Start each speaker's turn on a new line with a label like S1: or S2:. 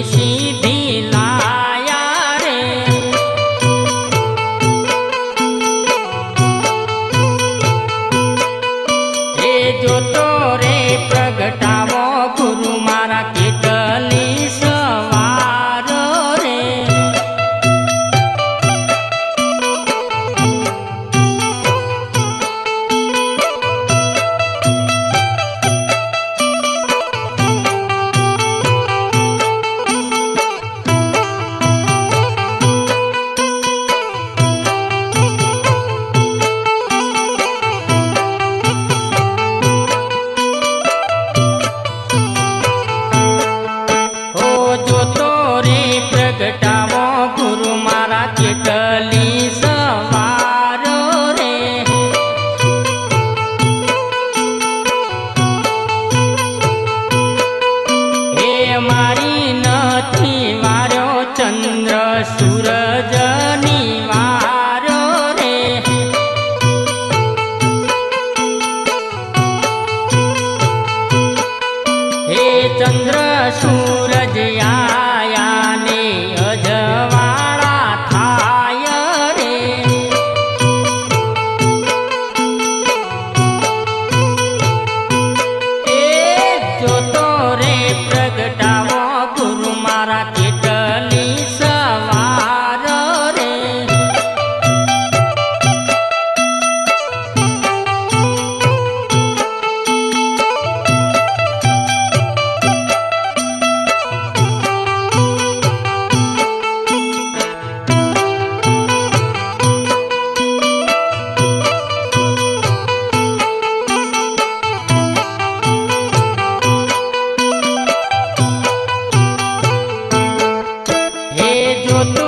S1: सीधी लाया रे। हे जो तो रे प्रगटावो गुरु मारा केटली सवार रे। जो तो रे प्रगटावो गुरु मारा केटली सवार रे। हे मारी नथी वार्यो चंद्र सूरज निवार्यो रे। हे चंद्र सूरज आया ने अजवाड़ा थाय रे। जो तो रे प्रगटावो गुरु मारा केटली सवार रे। हे जो तो